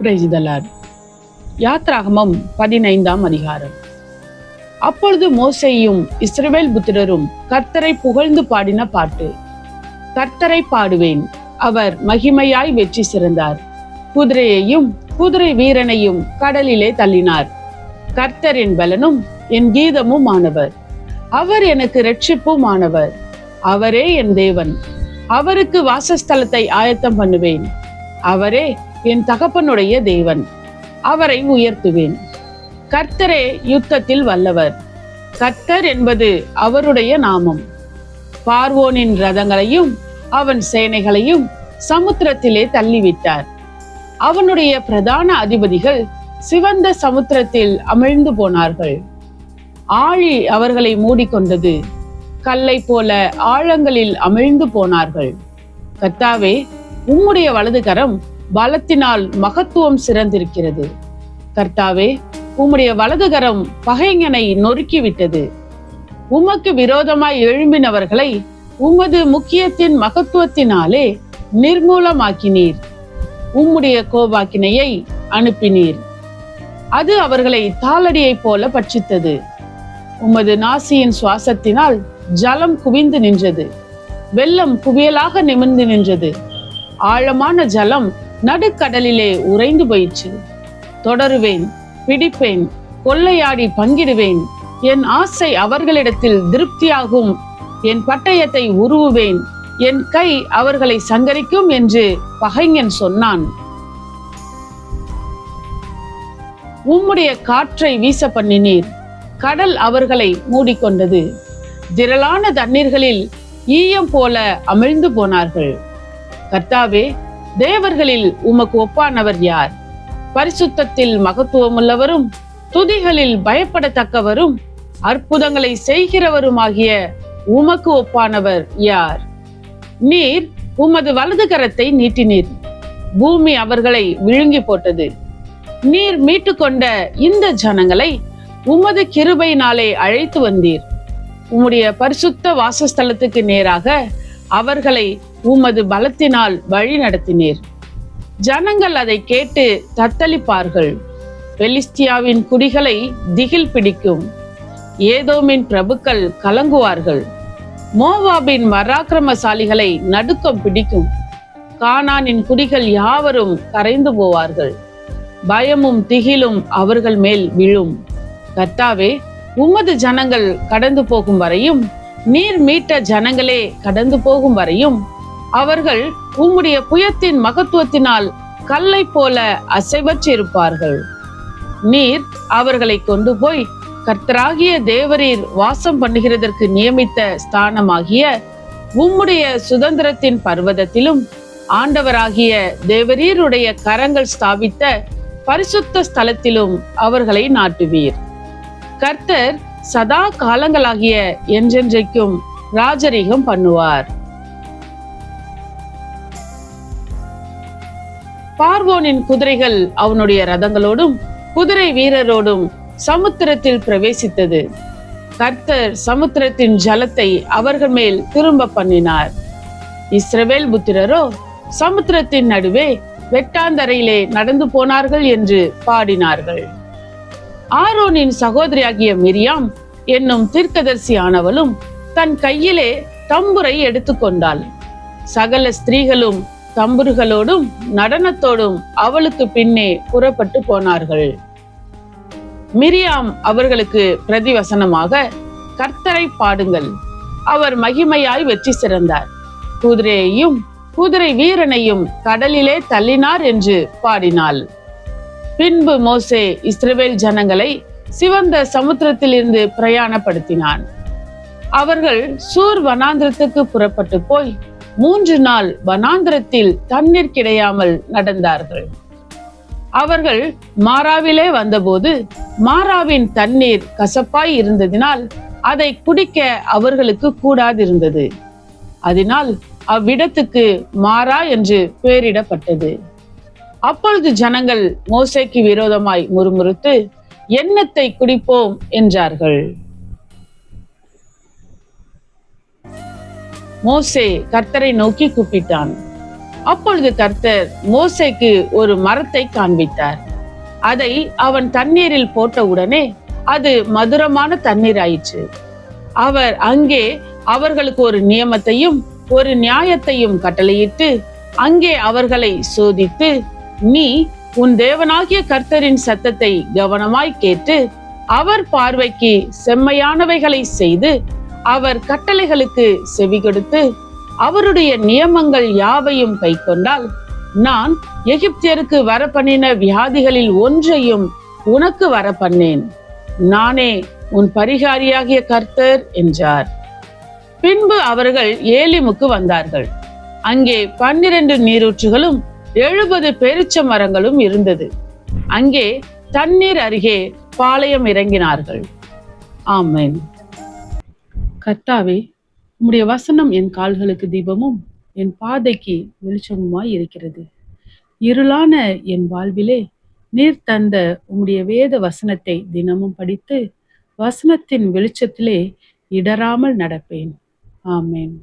Praise the Lord. யாத்ராகமம் 15ஆம் அதிகாரம். அப்பொழுது மோசேயும் இஸ்ரவேல் புத்திரரும் கர்த்தரை புகழ்ந்து பாடின பாட்டு. கர்த்தரை பாடுவேன், அவர் மகிமையாய் வெற்றி சிறந்தார். குதிரையையும் குதிரை வீரனையும் கடலிலே தள்ளினார். கர்த்தர் என் பலனும் என் கீதமும் ஆனவர். அவர் எனக்கு இரட்சிப்பும் ஆனவர். அவரே என் தேவன். அவருக்கு வாசஸ்தலத்தை ஆயத்தம் பண்ணுவேன். அவரே என் தகப்பனுடைய தேவன். அவரை உயர்த்துவேன். கர்த்தரே யுத்தத்தில் வல்லவர். கர்த்தர் என்பது அவருடைய நாமம். பார்வோனின் ரதங்களையும் அவன் சேனைகளையும் சமுத்திரத்திலே தள்ளிவிட்டார். அவனுடைய பிரதான அதிபதிகள் சிவந்த சமுத்திரத்தில் அமிழ்ந்து போனார்கள். ஆழி அவர்களை மூடிக்கொண்டது. கல்லை போல ஆழங்களில் அமிழ்ந்து போனார்கள். கர்த்தாவே, உம்முடைய வலதுகரம் பலத்தினால் மகத்துவம் சிறந்திருக்கிறது. கர்த்தாவே, உம்முடைய வலதுகரம் பகைஞனை நொறுக்கிவிட்டது. உமக்கு விரோதமாய் எழும்பினவர்களை உமது முக்கியத்தின் மகத்துவத்தினாலே நிர்மூலமாக்கினீர். உம்முடைய கோபாக்கினையை அனுப்பினீர். அது அவர்களை தாளடியைப் போல பட்சித்தது. உமது நாசியின் சுவாசத்தினால் ஜலம் குவிந்து நின்றது. வெள்ளம் குவியலாக நிமிர்ந்து நின்றது. ஆழமான ஜலம் நடுக்கடலிலே உறைந்து போயிற்று. தொடருவேன், பிடிப்பேன், கொள்ளையாடி பங்கிடுவேன். என் ஆசை அவர்களிடத்தில் திருப்தியாகும். என் பட்டயத்தை உருவுவேன். என் கை அவர்களை சங்கரிக்கும் என்று பகைஞன் சொன்னான். உம்முடைய காற்றை வீச பண்ணினீர். கடல் அவர்களை மூடிக்கொண்டது. திரளான தண்ணீர்களில் ஈயம் போல அமிழ்ந்து போனார்கள். கர்த்தாவே, தேவர்களில் உமக்கு ஒப்பானவர் யார்? பரிசுத்தத்தில் மகத்துவமுள்ளவரும் துதிகளில் பயப்படத்தக்கவரும் அற்புதங்களை செய்கிறவருமாகிய உமக்கு ஒப்பானவர் யார்? நீர் உமது வலது கரத்தை நீட்டினீர். பூமி அவர்களை விழுங்கி போட்டது. நீர் மீட்டு கொண்ட இந்த ஜனங்களை உமது கிருபையினாலே அழைத்து வந்தீர். உம்முடைய பரிசுத்த வாசஸ்தலத்துக்கு நேராக அவர்களை உமது பலத்தினால் வழி நடத்தினீர். ஜனங்கள் அதை கேட்டு தத்தளிப்பார்கள். பெலிஸ்தியாவின் குடிகளை திகில் பிடிக்கும். ஏதோமின் பிரபுக்கள் கலங்குவார்கள். மோவாபின் பராக்கிரமசாலிகளை நடுக்கம் பிடிக்கும். கானானின் குடிகள் யாவரும் கரைந்து போவார்கள். பயமும் திகிலும் அவர்கள் மேல் விழும். கர்த்தாவே, உமது ஜனங்கள் கடந்து போகும் வரையும், நீர் மீட்ட ஜனங்களே கடந்து போகும் வரையும் அவர்கள் உம்முடைய புயத்தின் மகத்துவத்தினால் கல்லை போல அசைவற்றிருப்பார்கள். நீர் அவர்களை கொண்டு போய் கர்த்தராகிய தேவரீர் வாசம் பண்ணுகிறதற்கு நியமித்த ஸ்தானமாகிய உம்முடைய சுதந்திரத்தின் பர்வதத்திலும் ஆண்டவராகிய தேவரீருடைய கரங்கள் ஸ்தாபித்த பரிசுத்த ஸ்தலத்திலும் அவர்களை நாட்டுவீர். கர்த்தர் சதா காலங்களாகிய என்றென்றைக்கும் ராஜரீகம் பண்ணுவார். பார்வோனின் குதிரைகள் அவனுடைய ரதங்களோடும் குதிரை வீரரோடும் சமுத்திரத்தில் பிரவேசித்தது. கர்த்தர் சமுத்திரத்தின் ஜலத்தை அவர்கள் மேல் திரும்ப பண்ணினார். இஸ்ரவேல் புத்திரரோ சமுத்திரத்தின் நடுவே வெட்டாந்தரையிலே நடந்து போனார்கள் என்று பாடினார்கள். ஆரோனின் சகோதரியாகிய மிரியாம் என்னும் தீர்க்கதரிசி ஆனவளும் தன் கையிலே தம்புரை எடுத்துக்கொண்டாள். சகல ஸ்திரீகளும் தம்புர்களோடும் நடனத்தோடும் அவளுக்கு பின்னே புறப்பட்டு போனார்கள். மிரியாம் அவர்களுக்கு பிரதிவசனமாக, கர்த்தரை பாடுங்கள், அவர் மகிமையாய் வெற்றி சிறந்தார். குதிரையையும் குதிரை வீரனையும் கடலிலே தள்ளினார் என்று பாடினாள். பின்பு மோசே இஸ்ரவேல் ஜனங்களை சிவந்த சமுத்திரத்திலிருந்து பிரயாணப்படுத்தினான். அவர்கள் சூர் வனாந்திரத்துக்கு புறப்பட்டு போய் 3 நாள் வனாந்திரத்தில் தண்ணீர் கிடையாமல் நடந்தார்கள். அவர்கள் மாராவிலே வந்தபோது மாராவின் தண்ணீர் கசப்பாய் இருந்ததினால் அதை குடிக்க அவர்களுக்கு கூடாதிருந்தது. அதனால் அவ்விடத்துக்கு மாரா என்று பெயரிடப்பட்டது. அப்பொழுது ஜனங்கள் மோசேக்கு விரோதமாய் முறுமுறுத்து, எண்ணத்தை குடிப்போம் என்றார்கள். மோசே கர்த்தரை நோக்கி கூப்பிட்டான். அப்பொழுது கர்த்தர் மோசேக்கு ஒரு மரத்தை காண்பித்தார். அதை அவன் தண்ணீரில் போட்ட உடனே அது மதுரமான தண்ணீர் ஆயிற்று. அவர் அங்கே அவர்களுக்கு ஒரு நியமத்தையும் ஒரு நியாயத்தையும் கட்டளையிட்டு அங்கே அவர்களை சோதித்து, நீ உன் தேவனாகிய கர்த்தரின் சத்தத்தை கவனமாய் கேட்டு அவர் பார்வைக்கு செம்மையானவைகளை செய்து அவர் கட்டளைகளுக்கு செவி கொடுத்து அவருடைய நியமங்கள் யாவையும் கைக்கொண்டால், நான் எகிப்தியருக்கு வரப்பண்ணின வியாதிகளில் ஒன்றையும் உனக்கு வரப்பண்ணேன். நானே உன் பரிகாரியாகிய கர்த்தர் என்றார். பின்பு அவர்கள் ஏலிமுக்கு வந்தார்கள். அங்கே 12 நீரூற்றுகளும் 70 பேரீச்ச மரங்களும் இருந்தது. அங்கே தண்ணீர் அருகே பாளையம் இறங்கினார்கள். ஆமென். கர்த்தாவே, உம்முடைய வசனம் என் கால்களுக்கு தீபமும் என் பாதைக்கு வெளிச்சமுமாய் இருக்கிறது. இருளான என் வாழ்விலே நீர் தந்த உம்முடைய வேத வசனத்தை தினமும் படித்து வசனத்தின் வெளிச்சத்திலே இடராமல் நடப்பேன். ஆமென்.